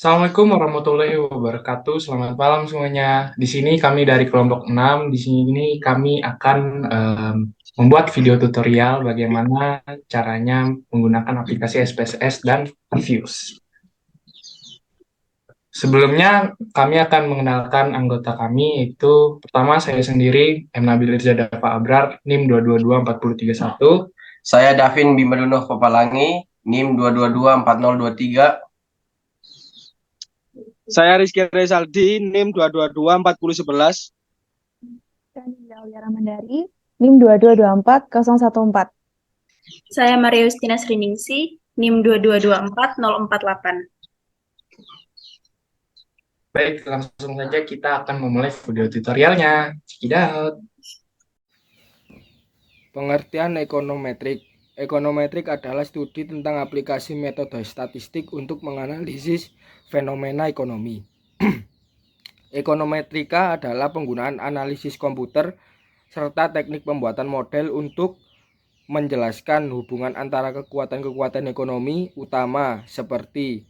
Assalamualaikum warahmatullahi wabarakatuh. Selamat malam semuanya. Di sini kami dari kelompok 6. Di sini kami akan membuat video tutorial bagaimana caranya menggunakan aplikasi SPSS dan Reviews. Sebelumnya kami akan mengenalkan anggota kami, yaitu pertama saya sendiri, M. Nabil Irza Dafa Abrar, NIM 2224031. Saya Davin Bimadunoh Pepalangi, NIM 2224023. Saya Rizky Rezaldi, NIM 2224011. Dan Aulia Ramandari, NIM 2224014. Saya Maria Justina Sriningsih, NIM 2224048. Baik, langsung saja kita akan memulai video tutorialnya. Check it out. Pengertian ekonometrik. Ekonometrik adalah studi tentang aplikasi metode statistik untuk menganalisis fenomena ekonomi. Ekonometrika adalah penggunaan analisis komputer serta teknik pembuatan model untuk menjelaskan hubungan antara kekuatan-kekuatan ekonomi utama seperti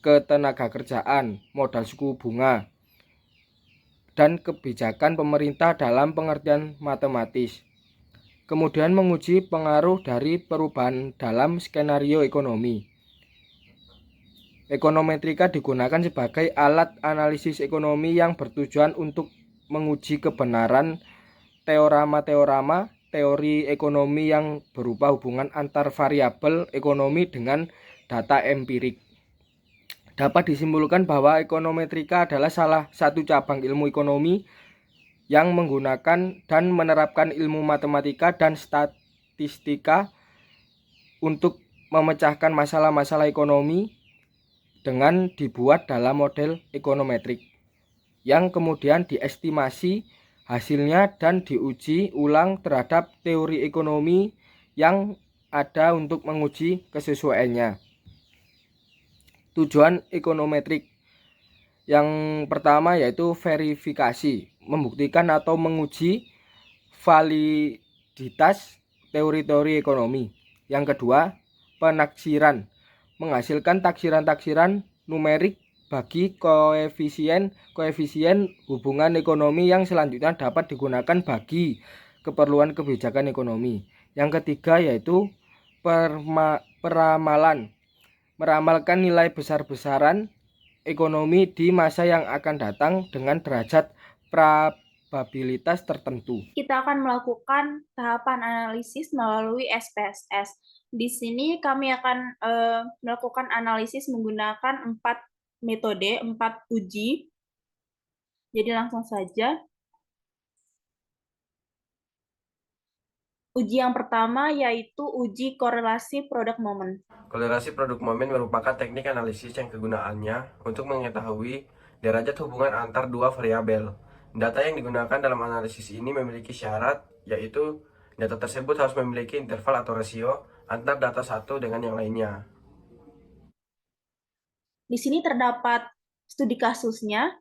ketenagakerjaan, modal suku bunga, dan kebijakan pemerintah dalam pengertian matematis. Kemudian menguji pengaruh dari perubahan dalam skenario ekonomi. Ekonometrika digunakan sebagai alat analisis ekonomi yang bertujuan untuk menguji kebenaran teorema-teorema teori ekonomi yang berupa hubungan antar variabel ekonomi dengan data empirik. Dapat disimpulkan bahwa ekonometrika adalah salah satu cabang ilmu ekonomi yang menggunakan dan menerapkan ilmu matematika dan statistika untuk memecahkan masalah-masalah ekonomi dengan dibuat dalam model ekonometrik yang kemudian diestimasi hasilnya dan diuji ulang terhadap teori ekonomi yang ada untuk menguji kesesuaiannya. Tujuan ekonometrik yang pertama yaitu verifikasi, membuktikan atau menguji validitas teori-teori ekonomi. Yang kedua, penaksiran, menghasilkan taksiran-taksiran numerik bagi koefisien hubungan ekonomi yang selanjutnya dapat digunakan bagi keperluan kebijakan ekonomi. Yang ketiga yaitu peramalan, meramalkan nilai besar-besaran ekonomi di masa yang akan datang dengan derajat probabilitas tertentu. Kita akan melakukan tahapan analisis melalui SPSS. Di sini kami akan melakukan analisis menggunakan 4 metode, 4 uji. Jadi langsung saja. Uji yang pertama yaitu uji korelasi produk momen. Korelasi produk momen merupakan teknik analisis yang kegunaannya untuk mengetahui derajat hubungan antar dua variabel. Data yang digunakan dalam analisis ini memiliki syarat, yaitu data tersebut harus memiliki interval atau rasio antar data satu dengan yang lainnya. Di sini terdapat studi kasusnya.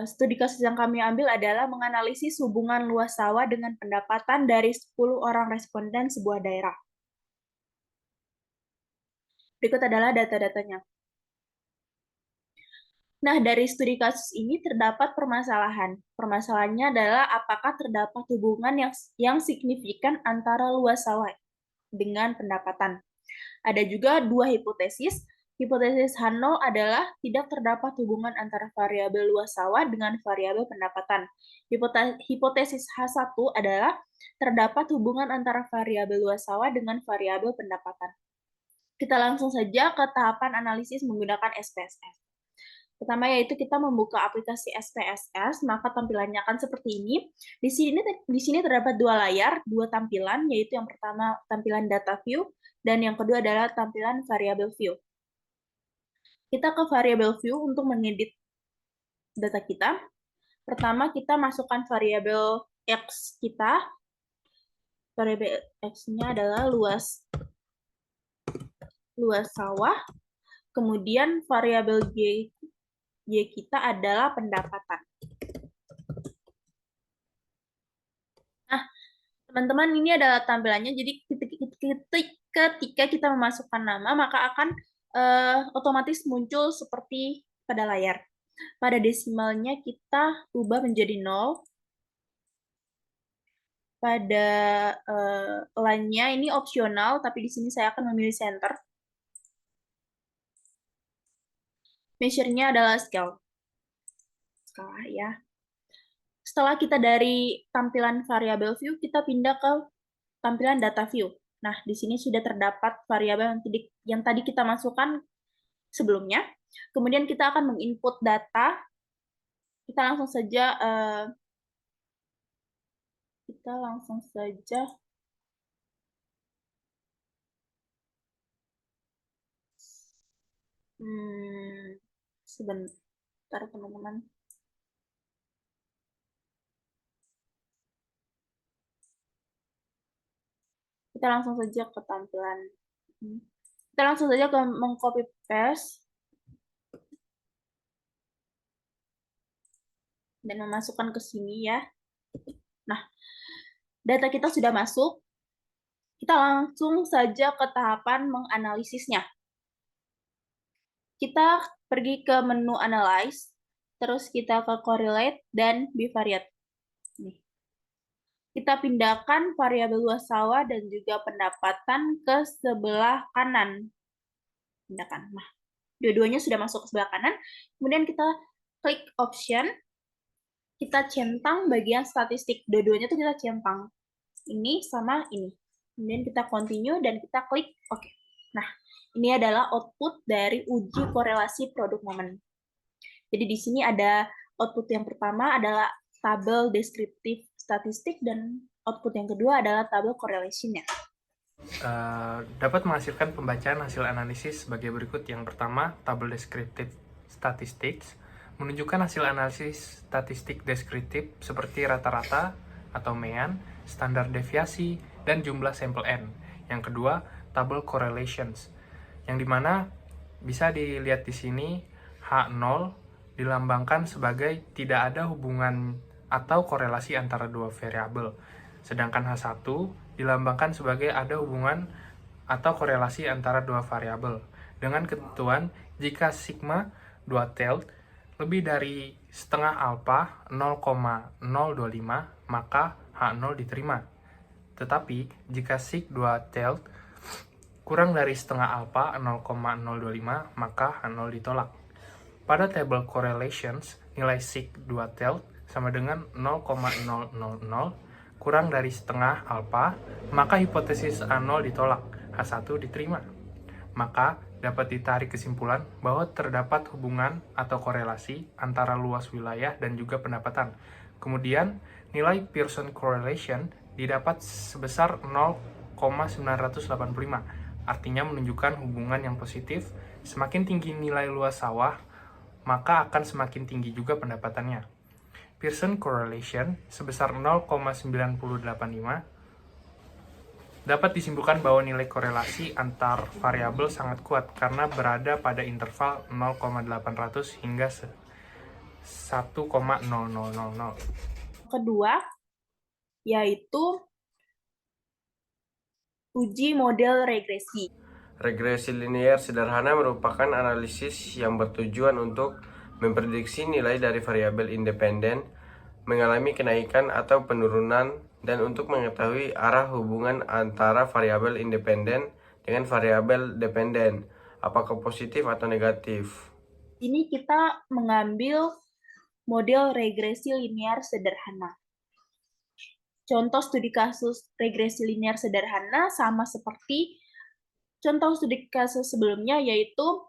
Studi kasus yang kami ambil adalah menganalisis hubungan luas sawah dengan pendapatan dari 10 orang responden sebuah daerah. Berikut adalah data-datanya. Nah, dari studi kasus ini terdapat permasalahan. Permasalahannya adalah apakah terdapat hubungan yang signifikan antara luas sawah dengan pendapatan. Ada juga dua hipotesis. Hipotesis Hanno adalah tidak terdapat hubungan antara variabel luas sawah dengan variabel pendapatan. Hipotesis H1 adalah terdapat hubungan antara variabel luas sawah dengan variabel pendapatan. Kita langsung saja ke tahapan analisis menggunakan SPSS. Pertama yaitu kita membuka aplikasi SPSS, maka tampilannya akan seperti ini. Di sini terdapat dua layar, dua tampilan, yaitu yang pertama tampilan data view dan yang kedua adalah tampilan variable view. Kita ke variable view untuk mengedit data kita. Pertama kita masukkan variabel X kita. Variabel X-nya adalah luas sawah. Kemudian variabel Y kita adalah pendapatan. Nah, teman-teman, ini adalah tampilannya. Jadi ketika kita memasukkan nama, maka akan otomatis muncul seperti pada layar. Pada desimalnya kita ubah menjadi 0. Pada line-nya ini opsional, tapi di sini saya akan memilih center. Measure-nya adalah scale. Skala ya. Setelah kita dari tampilan variable view, kita pindah ke tampilan data view. Nah, di sini sudah terdapat variabel yang tadi kita masukkan sebelumnya. Kemudian kita akan menginput data. Kita langsung saja sebentar teman-teman. Kita langsung saja ke tampilan. Kita langsung saja ke mengcopy paste dan memasukkan ke sini ya. Nah, data kita sudah masuk. Kita langsung saja ke tahapan menganalisisnya. Kita pergi ke menu Analyze, terus kita ke Correlate dan Bivariate. Nih. Kita pindahkan variabel luas sawah dan juga pendapatan ke sebelah kanan. Pindahkan. Nah, dua-duanya sudah masuk ke sebelah kanan. Kemudian kita klik Option. Kita centang bagian statistik. Dua-duanya tuh kita centang. Ini sama ini. Kemudian kita continue dan kita klik OK. Nah, ini adalah output dari uji korelasi produk momen. Jadi di sini ada output yang pertama adalah tabel deskriptif statistik dan output yang kedua adalah tabel correlation-nya. Dapat menghasilkan pembacaan hasil analisis sebagai berikut. Yang pertama, tabel descriptive statistics menunjukkan hasil analisis statistik deskriptif seperti rata-rata atau mean, standar deviasi, dan jumlah sampel N. Yang kedua, tabel correlations, yang dimana bisa dilihat di sini H0 dilambangkan sebagai tidak ada hubungan atau korelasi antara dua variabel, sedangkan H1 dilambangkan sebagai ada hubungan atau korelasi antara dua variabel dengan ketentuan jika sigma 2 tailed lebih dari setengah alfa 0,025 maka H0 diterima. Tetapi jika sig 2 tailed kurang dari setengah alfa 0,025 maka H0 ditolak. Pada tabel correlations, nilai sig 2 tailed sama dengan 0,000 kurang dari setengah alfa, maka hipotesis A0 ditolak, H1 diterima. Maka dapat ditarik kesimpulan bahwa terdapat hubungan atau korelasi antara luas wilayah dan juga pendapatan. Kemudian, nilai Pearson correlation didapat sebesar 0,985, artinya menunjukkan hubungan yang positif. Semakin tinggi nilai luas sawah, maka akan semakin tinggi juga pendapatannya. Pearson correlation sebesar 0,985 dapat disimpulkan bahwa nilai korelasi antar variabel sangat kuat karena berada pada interval 0,800 hingga 1,0000. Kedua, yaitu uji model regresi. Regresi linear sederhana merupakan analisis yang bertujuan untuk memprediksi nilai dari variabel independen mengalami kenaikan atau penurunan dan untuk mengetahui arah hubungan antara variabel independen dengan variabel dependen, apakah positif atau negatif. Ini kita mengambil model regresi linear sederhana. Contoh studi kasus regresi linear sederhana sama seperti contoh studi kasus sebelumnya, yaitu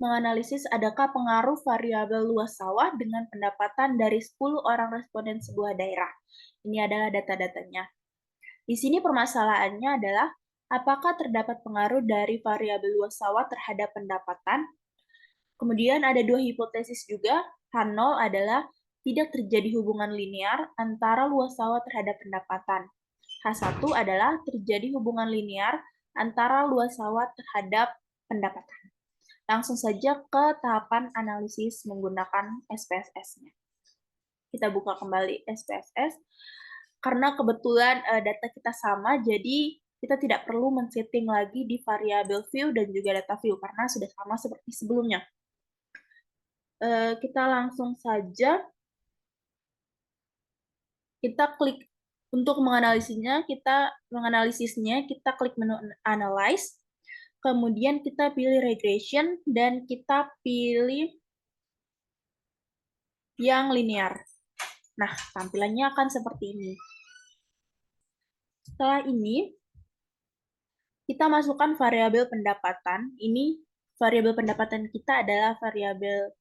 menganalisis adakah pengaruh variabel luas sawah dengan pendapatan dari 10 orang responden sebuah daerah. Ini adalah data-datanya. Di sini permasalahannya adalah apakah terdapat pengaruh dari variabel luas sawah terhadap pendapatan. Kemudian ada dua hipotesis juga. H0 adalah tidak terjadi hubungan linear antara luas sawah terhadap pendapatan. H1 adalah terjadi hubungan linear antara luas sawah terhadap pendapatan. Langsung saja ke tahapan analisis menggunakan SPSS-nya. Kita buka kembali SPSS. Karena kebetulan data kita sama, jadi kita tidak perlu men-setting lagi di variabel view dan juga data view karena sudah sama seperti sebelumnya. Kita langsung saja kita klik untuk menganalisisnya, kita klik menu analyze, kemudian kita pilih regression dan kita pilih yang linear. Nah, tampilannya akan seperti ini. Setelah ini, kita masukkan variabel pendapatan. Ini variabel pendapatan kita adalah variabel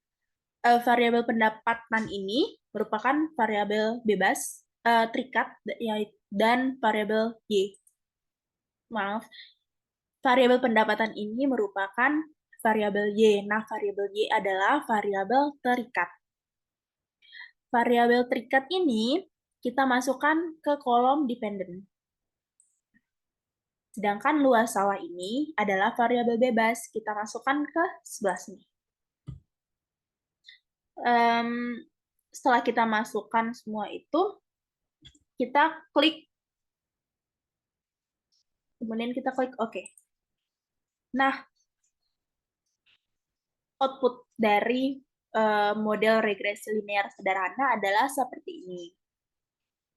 pendapatan ini merupakan variabel bebas terikat dan variabel Y. Maaf, variabel pendapatan ini merupakan variabel Y. Nah, variabel Y adalah variabel terikat. Variabel terikat ini kita masukkan ke kolom dependent. Sedangkan luas sawah ini adalah variabel bebas. Kita masukkan ke sebelah sini. Setelah kita masukkan semua itu, kita klik, kemudian kita klik OK. Nah, output dari model regresi linear sederhana adalah seperti ini.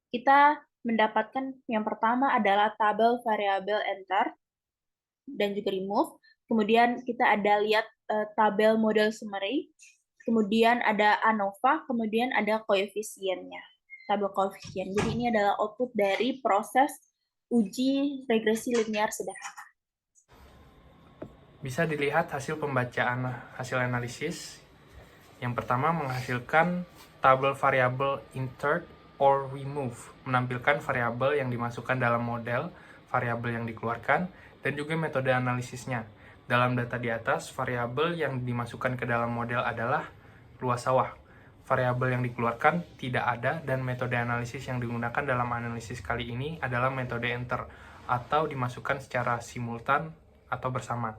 Kita mendapatkan yang pertama adalah tabel variabel enter dan juga remove. Kemudian kita ada lihat tabel model summary. Kemudian ada ANOVA, kemudian ada koefisiennya, tabel koefisien. Jadi ini adalah output dari proses uji regresi linear sederhana. Bisa dilihat hasil pembacaan hasil analisis. Yang pertama menghasilkan tabel variabel insert or remove, menampilkan variabel yang dimasukkan dalam model, variabel yang dikeluarkan, dan juga metode analisisnya. Dalam data di atas, variabel yang dimasukkan ke dalam model adalah luas sawah. Variabel yang dikeluarkan tidak ada, dan metode analisis yang digunakan dalam analisis kali ini adalah metode enter, atau dimasukkan secara simultan atau bersama.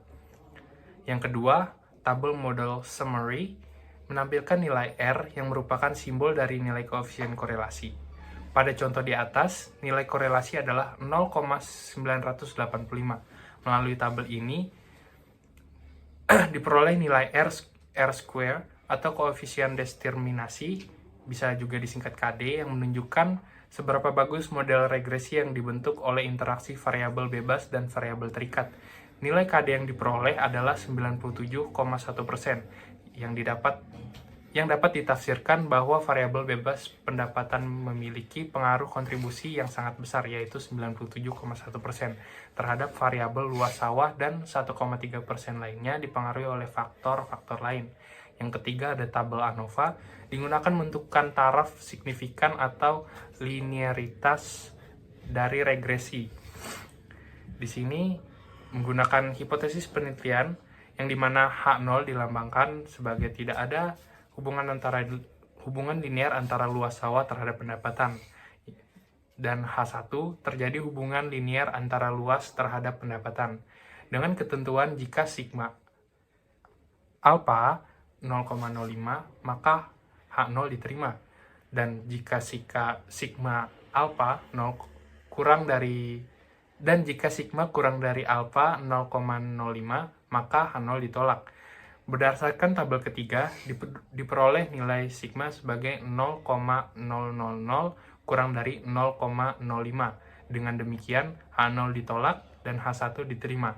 Yang kedua, tabel model summary menampilkan nilai R yang merupakan simbol dari nilai koefisien korelasi. Pada contoh di atas, nilai korelasi adalah 0,985. Melalui tabel ini, diperoleh nilai R square atau koefisien determinasi, bisa juga disingkat KD, yang menunjukkan seberapa bagus model regresi yang dibentuk oleh interaksi variabel bebas dan variabel terikat. Nilai KD yang diperoleh adalah 97,1%, yang dapat ditafsirkan bahwa variabel bebas pendapatan memiliki pengaruh kontribusi yang sangat besar, yaitu 97,1% terhadap variabel luas sawah, dan 1,3% lainnya dipengaruhi oleh faktor-faktor lain. Yang ketiga ada tabel ANOVA, digunakan menentukan taraf signifikan atau linearitas dari regresi. Di sini menggunakan hipotesis penelitian yang dimana H0 dilambangkan sebagai tidak ada hubungan linear antara luas sawah terhadap pendapatan, dan H1 terjadi hubungan linear antara luas terhadap pendapatan, dengan ketentuan jika sigma alpha 0,05 maka H0 diterima, dan jika sigma alpha kurang dari alpha 0,05 maka H0 ditolak. Berdasarkan tabel ketiga, diperoleh nilai sigma sebagai 0,000 kurang dari 0,05. Dengan demikian, H0 ditolak dan H1 diterima.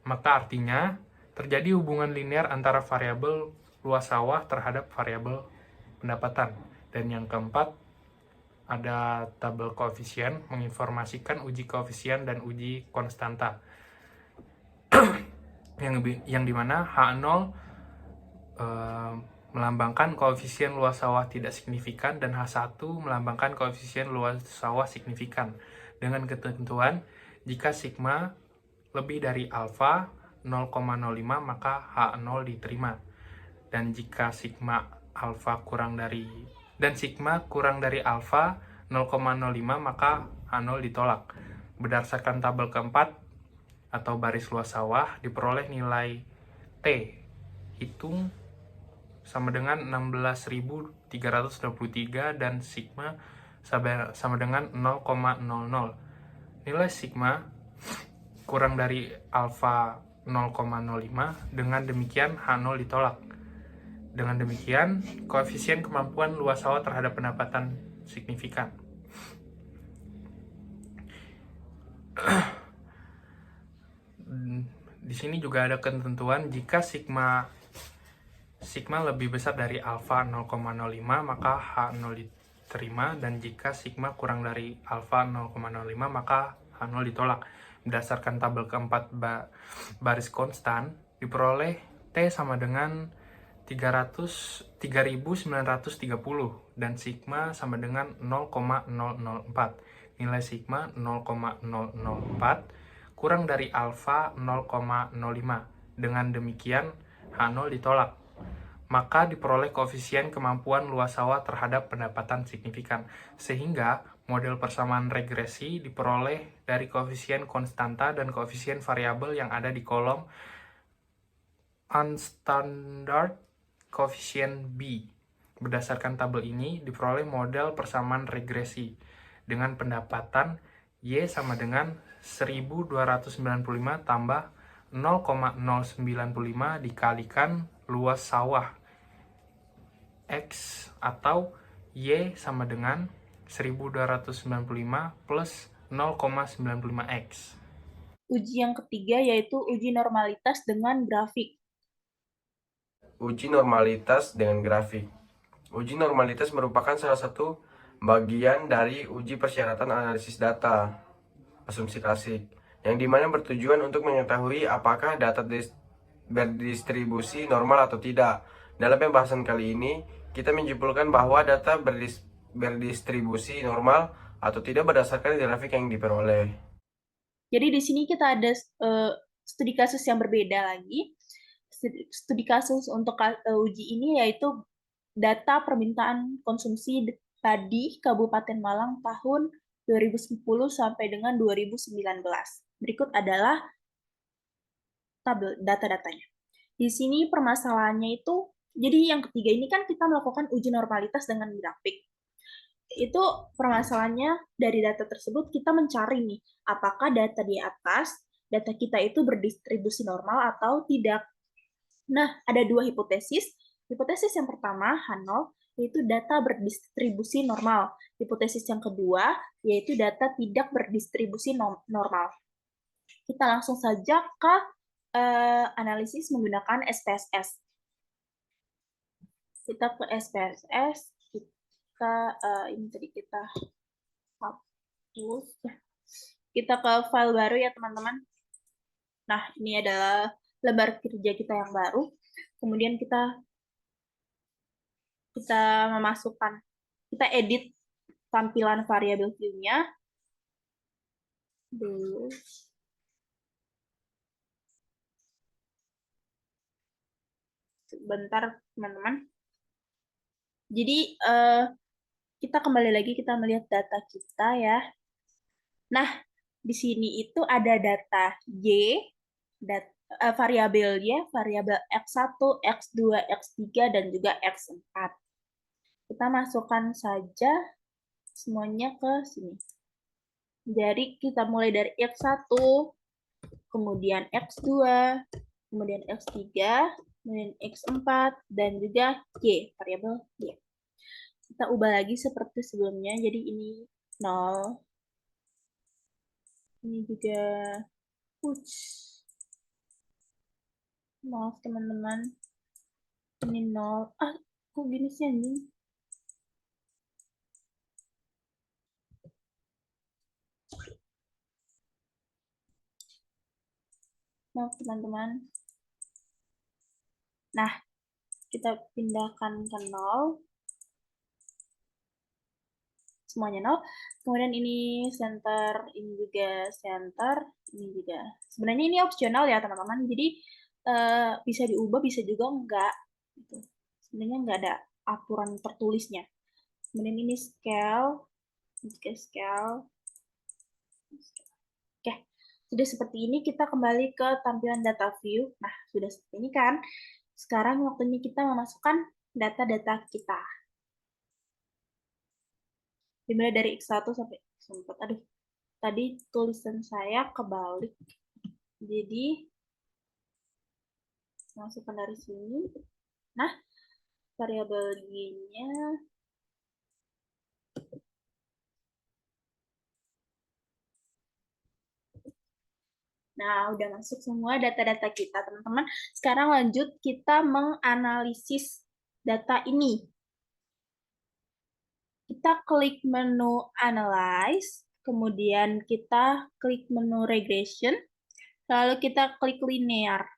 Maka artinya, terjadi hubungan linear antara variabel luas sawah terhadap variabel pendapatan. Dan yang keempat, ada tabel koefisien menginformasikan uji koefisien dan uji konstanta. yang dimana H0 melambangkan koefisien luas sawah tidak signifikan, dan H1 melambangkan koefisien luas sawah signifikan, dengan ketentuan jika sigma lebih dari alfa 0,05 maka H0 diterima, dan jika sigma kurang dari alfa 0,05 maka H0 ditolak. Berdasarkan tabel keempat atau baris luas sawah, diperoleh nilai T hitung sama dengan 16.323 dan sigma sama dengan 0,00. Nilai sigma kurang dari alfa 0,05. Dengan demikian H0 ditolak. Dengan demikian koefisien kemampuan luas sawah terhadap pendapatan signifikan. Di sini juga ada ketentuan jika sigma lebih besar dari alfa 0,05 maka H0 diterima, dan jika sigma kurang dari alfa 0,05 maka H0 ditolak. Berdasarkan tabel keempat baris konstan diperoleh T sama dengan 3930 dan sigma sama dengan 0,004. Nilai sigma 0,004 kurang dari alfa 0,05. Dengan demikian H0 ditolak. Maka diperoleh koefisien kemampuan luas sawah terhadap pendapatan signifikan. Sehingga model persamaan regresi diperoleh dari koefisien konstanta dan koefisien variabel yang ada di kolom unstandard coefficient B. Berdasarkan tabel ini diperoleh model persamaan regresi dengan pendapatan Y sama dengan 1295 tambah 0,095 dikalikan luas sawah X, atau Y sama dengan 1295 plus 0,95X. Uji yang ketiga yaitu uji normalitas dengan grafik. Uji normalitas dengan grafik. Uji normalitas merupakan salah satu bagian dari uji persyaratan analisis data, asumsi klasik, yang dimana bertujuan untuk mengetahui apakah data berdistribusi normal atau tidak. Dalam pembahasan kali ini, kita menyimpulkan bahwa data berdistribusi normal atau tidak berdasarkan grafik yang diperoleh. Jadi di sini kita ada studi kasus yang berbeda lagi. Studi kasus untuk uji ini yaitu data permintaan konsumsi padi Kabupaten Malang tahun 2010 sampai dengan 2019. Berikut adalah tabel data-datanya. Di sini permasalahannya itu, jadi yang ketiga ini kan kita melakukan uji normalitas dengan grafik. Itu permasalahannya dari data tersebut kita mencari nih, apakah data di atas, data kita itu berdistribusi normal atau tidak. Nah, ada dua hipotesis. Hipotesis yang pertama, H0, yaitu data berdistribusi normal. Hipotesis yang kedua, yaitu data tidak berdistribusi normal. Kita langsung saja ke analisis menggunakan SPSS. Kita ke SPSS, ini tadi kita hapus. Kita ke file baru ya teman-teman. Nah, ini adalah lembar kerja kita yang baru. Kemudian kita memasukkan, kita edit tampilan variabel view-nya dulu. Sebentar teman-teman. Jadi kita kembali lagi, kita melihat data kita ya. Nah, di sini itu ada data Y, variabel Y, variabel X1, X2, X3, dan juga X4. Kita masukkan saja semuanya ke sini. Jadi kita mulai dari X1, kemudian X2, kemudian X3, kemudian X4, dan juga Y, variabel Y. Kita ubah lagi seperti sebelumnya, jadi ini 0. Ini juga maaf teman-teman, ini 0. Kok gini sih anjing? Maaf teman-teman. Nah, kita pindahkan ke 0. Semuanya 0. Kemudian ini center, ini juga center, ini juga. Sebenarnya ini opsional ya teman-teman. Jadi bisa diubah, bisa juga enggak. Gitu. Sebenarnya enggak ada aturan tertulisnya. Kemudian ini scale, scale. Oke, sudah seperti ini. Kita kembali ke tampilan data view. Nah, sudah seperti ini kan. Sekarang waktunya kita memasukkan data-data kita. Dimulai dari X1 sampai X4. Aduh, tadi tulisan saya kebalik. Jadi masukkan dari sini. Nah, variabel y-nya nah, udah masuk semua data-data kita, teman-teman. Sekarang lanjut kita menganalisis data ini. Kita klik menu Analyze, kemudian kita klik menu Regression, lalu kita klik Linear.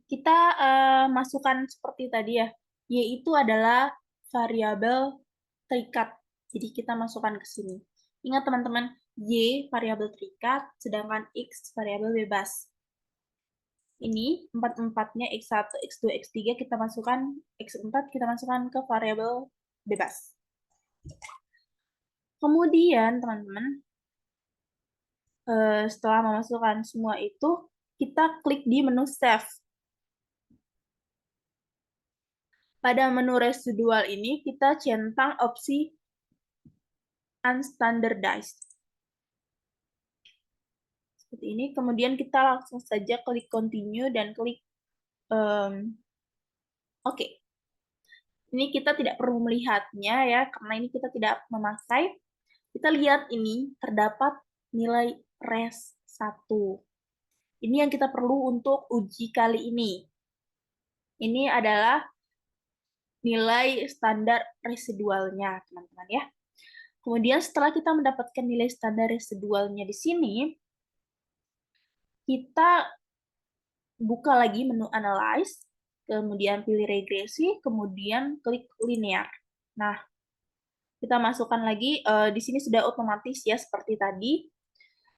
Kita masukkan seperti tadi ya, yaitu adalah variabel terikat. Jadi kita masukkan ke sini. Ingat teman-teman, Y variabel terikat, sedangkan X variabel bebas. Ini empat-empatnya X1, X2, X3 kita masukkan, X4 kita masukkan ke variabel bebas. Kemudian teman-teman, setelah memasukkan semua itu, kita klik di menu Save. Pada menu residual ini, kita centang opsi unstandardized. Seperti ini. Kemudian kita langsung saja klik continue dan klik OK. Ini kita tidak perlu melihatnya ya, karena ini kita tidak memakai. Kita lihat ini terdapat nilai res 1. Ini yang kita perlu untuk uji kali ini. Ini adalah nilai standar residualnya, teman-teman ya. Kemudian setelah kita mendapatkan nilai standar residualnya di sini, kita buka lagi menu Analyze, kemudian pilih regresi, kemudian klik linear. Nah, kita masukkan lagi, di sini sudah otomatis ya, seperti tadi,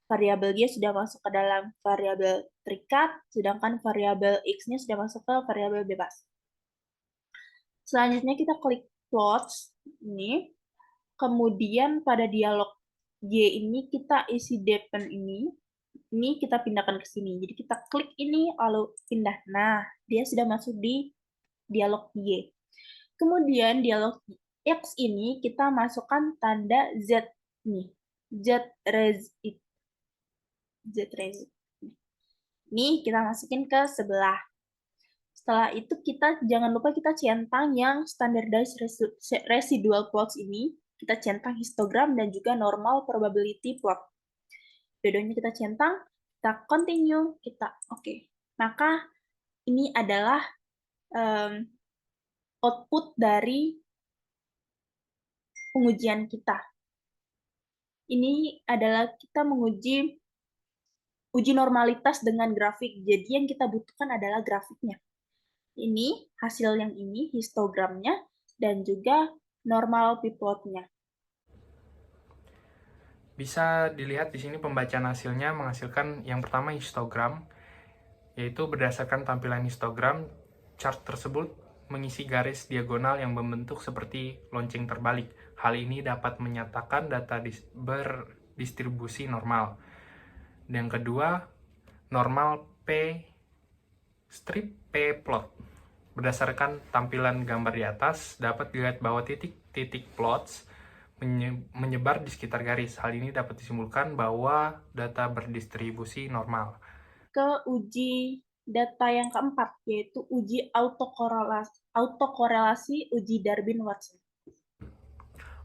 variabel Y sudah masuk ke dalam variabel terikat, sedangkan variabel X-nya sudah masuk ke variabel bebas. Selanjutnya kita klik plots, ini, kemudian pada dialog Y ini kita isi depend ini kita pindahkan ke sini. Jadi kita klik ini, lalu pindah. Nah, dia sudah masuk di dialog Y. Kemudian dialog X ini kita masukkan tanda Z nih. Z-res. Ini kita masukin ke sebelah. Setelah itu kita jangan lupa kita centang yang standardized residual plots ini. Kita centang histogram dan juga normal probability plot. Dua-duanya kita centang, kita continue, kita oke. Maka ini adalah output dari pengujian kita. Ini adalah kita menguji uji normalitas dengan grafik. Jadi yang kita butuhkan adalah grafiknya. Ini hasil yang ini, histogramnya, dan juga normal p-plotnya. Bisa dilihat di sini pembacaan hasilnya menghasilkan yang pertama histogram, yaitu berdasarkan tampilan histogram, chart tersebut mengisi garis diagonal yang membentuk seperti lonceng terbalik. Hal ini dapat menyatakan data berdistribusi normal. Dan yang kedua, normal P strip P plot. Berdasarkan tampilan gambar di atas, dapat dilihat bahwa titik-titik plots menyebar di sekitar garis. Hal ini dapat disimpulkan bahwa data berdistribusi normal. Ke uji data yang keempat, yaitu uji autokorelasi uji Darwin-Watson.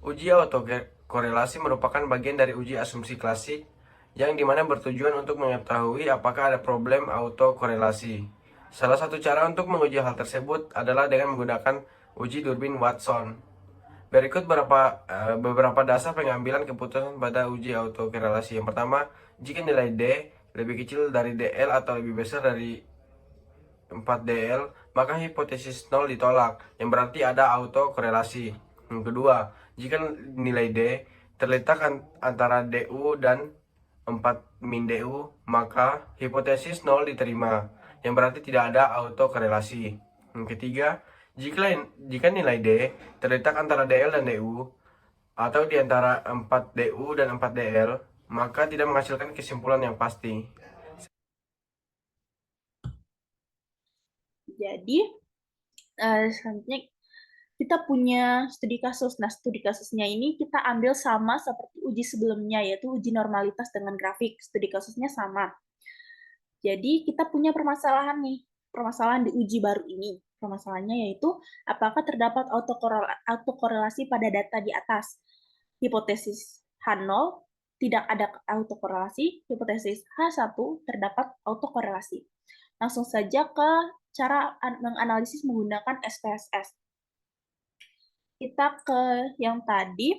Uji autokorelasi merupakan bagian dari uji asumsi klasik yang dimana bertujuan untuk mengetahui apakah ada problem autokorelasi. Salah satu cara untuk menguji hal tersebut adalah dengan menggunakan uji Durbin-Watson. Berikut beberapa dasar pengambilan keputusan pada uji autokorelasi. Yang pertama, jika nilai D lebih kecil dari DL atau lebih besar dari 4DL, maka hipotesis 0 ditolak, yang berarti ada autokorelasi. Yang kedua, jika nilai D terletak antara DU dan 4-DU, maka hipotesis 0 diterima, yang berarti tidak ada autokorelasi. Yang ketiga, jika nilai D terletak antara DL dan DU, atau di antara 4DU dan 4DL, maka tidak menghasilkan kesimpulan yang pasti. Jadi, selanjutnya kita punya studi kasus. Nah, studi kasusnya ini kita ambil sama seperti uji sebelumnya, yaitu uji normalitas dengan grafik. Studi kasusnya sama. Jadi kita punya permasalahan nih, permasalahan di uji baru ini. Permasalahannya yaitu apakah terdapat autokorelasi pada data di atas. Hipotesis H0 tidak ada autokorelasi, hipotesis H1 terdapat autokorelasi. Langsung saja ke cara menganalisis menggunakan SPSS. Kita ke yang tadi,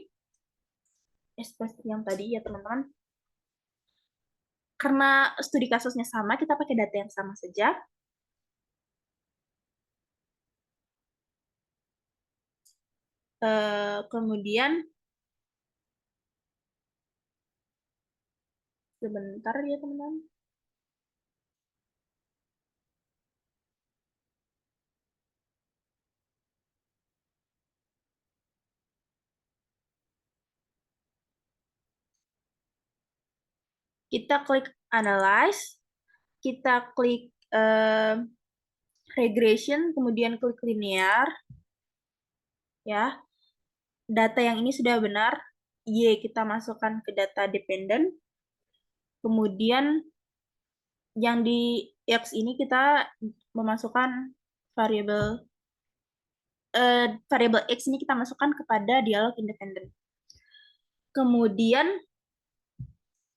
SPSS yang tadi ya teman-teman. Karena studi kasusnya sama, kita pakai data yang sama saja. Kemudian sebentar ya teman-teman. Kita klik analyze, kita klik regression, kemudian klik linear. Ya, data yang ini sudah benar. Y kita masukkan ke data dependent. Kemudian yang di X ini kita memasukkan variabel X ini kita masukkan kepada dialog independen. Kemudian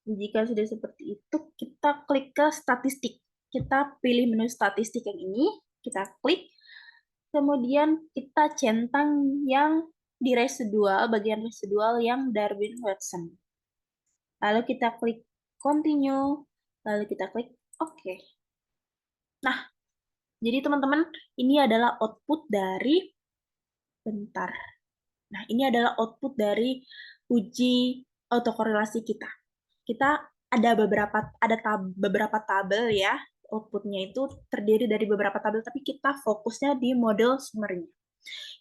jika sudah seperti itu, kita klik ke statistik. Kita pilih menu statistik yang ini, kita klik. Kemudian kita centang yang di residual, bagian residual yang Darwin-Watson. Lalu kita klik continue, lalu kita klik OK. Nah, jadi teman-teman, ini adalah output dari, bentar. Nah, ini adalah output dari uji autokorelasi kita. Kita ada beberapa tabel ya, outputnya itu terdiri dari beberapa tabel, tapi kita fokusnya di model sumbernya.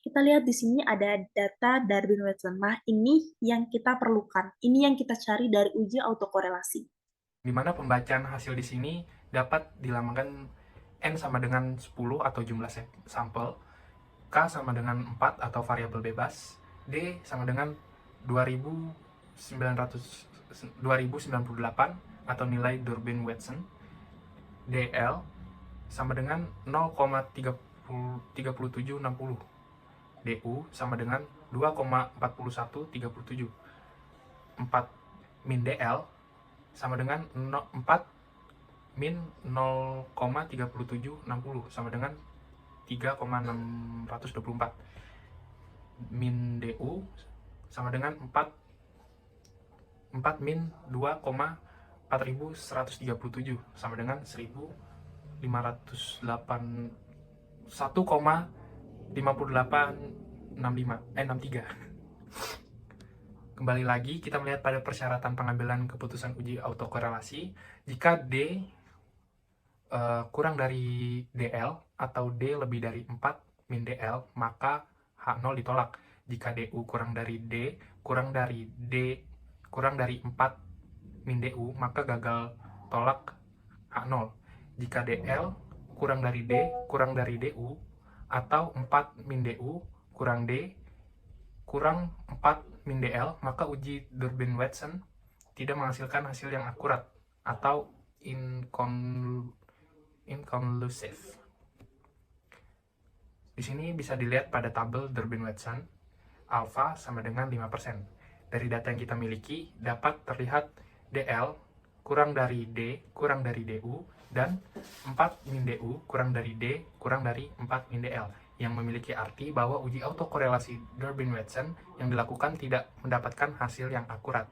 Kita lihat di sini ada data Darwin-Watson. Nah, ini yang kita perlukan. Ini yang kita cari dari uji autokorelasi. Di mana pembacaan hasil di sini dapat dilambangkan N sama dengan 10 atau jumlah sampel, K sama dengan 4 atau variabel bebas, D sama dengan 2098 atau nilai Darwin-Watson, DL sama dengan 0,3760, DU sama dengan 2,4137, 4 min DL sama dengan 4 min 0,3760 sama dengan 3,624, min DU sama dengan 4 min 2,4137 sama dengan 1,5863. Kembali lagi kita melihat pada persyaratan pengambilan keputusan uji autokorelasi. Jika D kurang dari DL atau D lebih dari 4 min DL, maka H0 ditolak. Jika DU kurang dari D kurang dari 4 min DU, maka gagal tolak H0. Jika DL kurang dari D kurang dari DU atau 4 min DU kurang D kurang 4 min DL, maka uji Darwin-Watson tidak menghasilkan hasil yang akurat atau inconclusive. Di sini bisa dilihat pada tabel Darwin-Watson, alfa sama dengan 5%. Dari data yang kita miliki, dapat terlihat DL kurang dari D kurang dari DU dan 4 min DU kurang dari D kurang dari 4 min DL, yang memiliki arti bahwa uji autokorelasi Darwin-Watson yang dilakukan tidak mendapatkan hasil yang akurat.